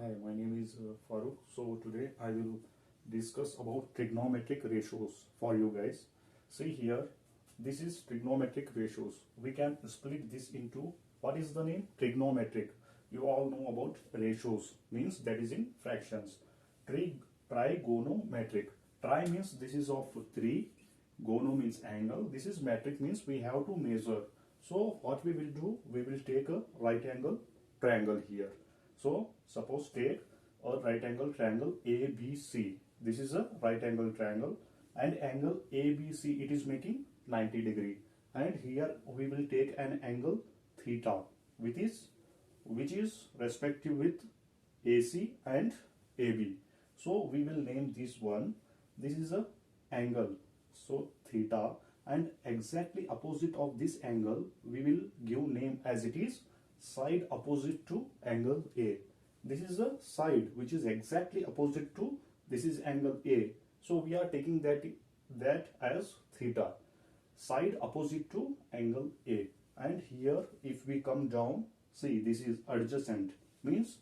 Hi, my name is Farooq. So today I will discuss about trigonometric ratios for you guys. See here, this is trigonometric ratios. We can split this into what is the name? Trigonometric. You all know about ratios, means that is in fractions. Trigonometric. Tri means this is of 3. Gono means angle. This is metric means we have to measure. So what we will do, we will take a right angle triangle here. So suppose take a right angle triangle ABC. This is a right angle triangle and angle ABC, it is making 90 degree. And here we will take an angle theta which is respective with AC and AB. So we will name this one. This is a angle. So theta, and exactly opposite of this angle we will give name as it is side opposite to angle A. This is the side which is exactly opposite to this is angle A. So we are taking that as theta, side opposite to angle A. And here if we come down, see this is adjacent, means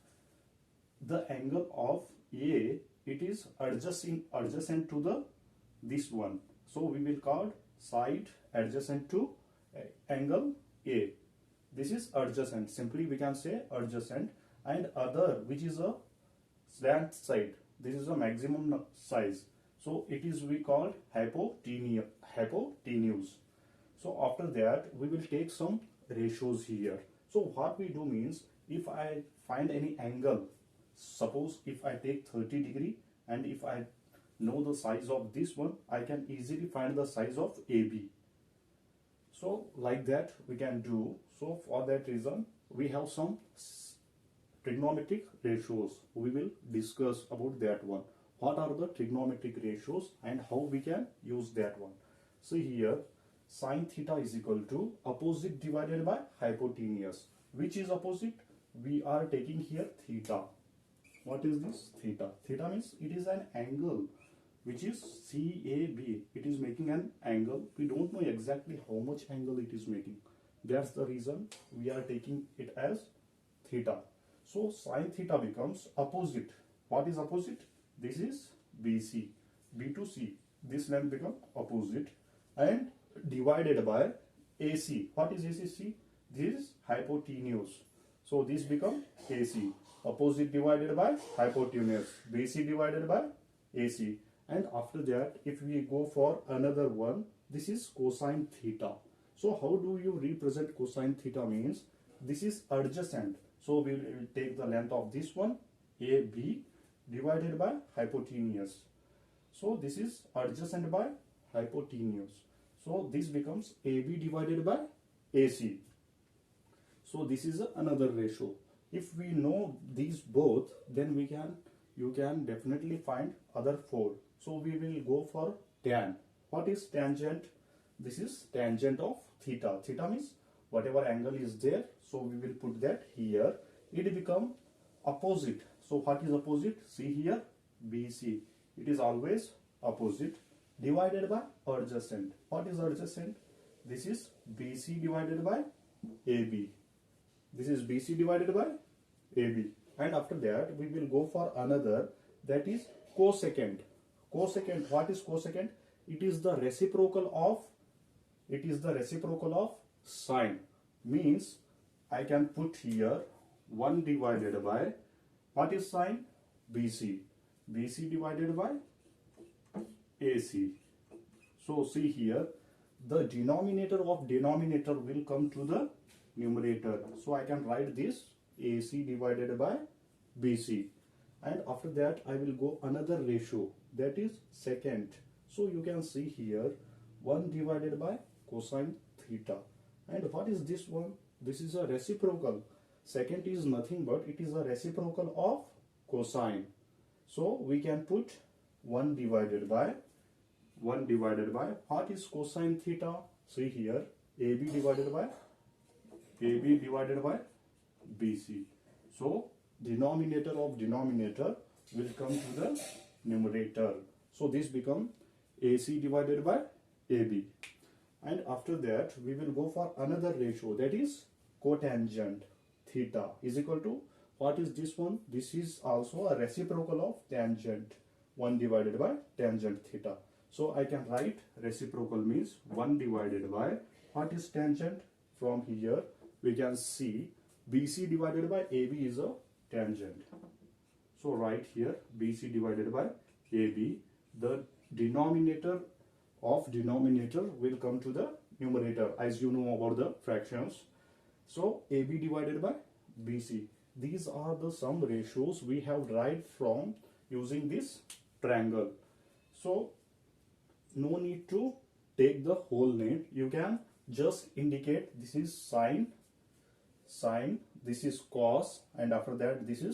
the angle of A, it is adjacent to the this one. So we will call side adjacent to angle A. This is adjacent. Simply we can say adjacent. And other, which is a slant side. This is a maximum size. So it is we call hypotenuse. So after that we will take some ratios here. So what we do means, if I find any angle, suppose if I take 30 degree and if I know the size of this one, I can easily find the size of AB. So like that we can do. So for that reason we have some trigonometric ratios. We will discuss about that one. What are the trigonometric ratios and how we can use that one. So here sine theta is equal to opposite divided by hypotenuse. Which is opposite? We are taking here theta. What is this? Theta. Theta means it is an angle which is CAB. It is making an angle. We don't know exactly how much angle it is making. That's the reason we are taking it as theta. So sine theta becomes opposite. What is opposite? This is BC. B to C. This length becomes opposite and divided by AC. What is AC? This is hypotenuse. So this becomes AC. Opposite divided by hypotenuse. BC divided by AC. And after that, if we go for another one, this is cosine theta. So how do you represent cosine theta? Means this is adjacent. So we will take the length of this one, AB, divided by hypotenuse. So this is adjacent by hypotenuse. So this becomes AB divided by AC. So this is another ratio. If we know these both, then you can definitely find other four. So we will go for tan. What is tangent? This is tangent of theta. Theta means whatever angle is there. So we will put that here. It become opposite. So what is opposite? See here, BC. It is always opposite. Divided by adjacent. What is adjacent? This is BC divided by AB. This is BC divided by AB. And after that we will go for another, that is cosecant. Cosecant, what is cosecant? It is the reciprocal of sine. Means I can put here 1 divided by, what is sine? BC. BC divided by AC. So see here, the denominator of denominator will come to the numerator. So I can write this AC divided by BC. And after that I will go another ratio, that is secant. So you can see here 1 divided by cosine theta. And what is this one? This is a reciprocal. Secant is nothing but it is a reciprocal of cosine. So we can put 1 divided by what is cosine theta? See here, AB divided by BC. So denominator of denominator will come to the numerator. So this become AC divided by AB. And after that we will go for another ratio, that is cotangent theta is equal to what is this one? This is also a reciprocal of tangent, 1 divided by tangent theta. So I can write reciprocal means 1 divided by, what is tangent? From here we can see BC divided by AB is a tangent. So right here BC divided by AB, the denominator of denominator will come to the numerator, as you know about the fractions. So AB divided by BC. These are the some ratios we have derived from using this triangle. So no need to take the whole name. You can just indicate this is sine, this is cos, and after that this is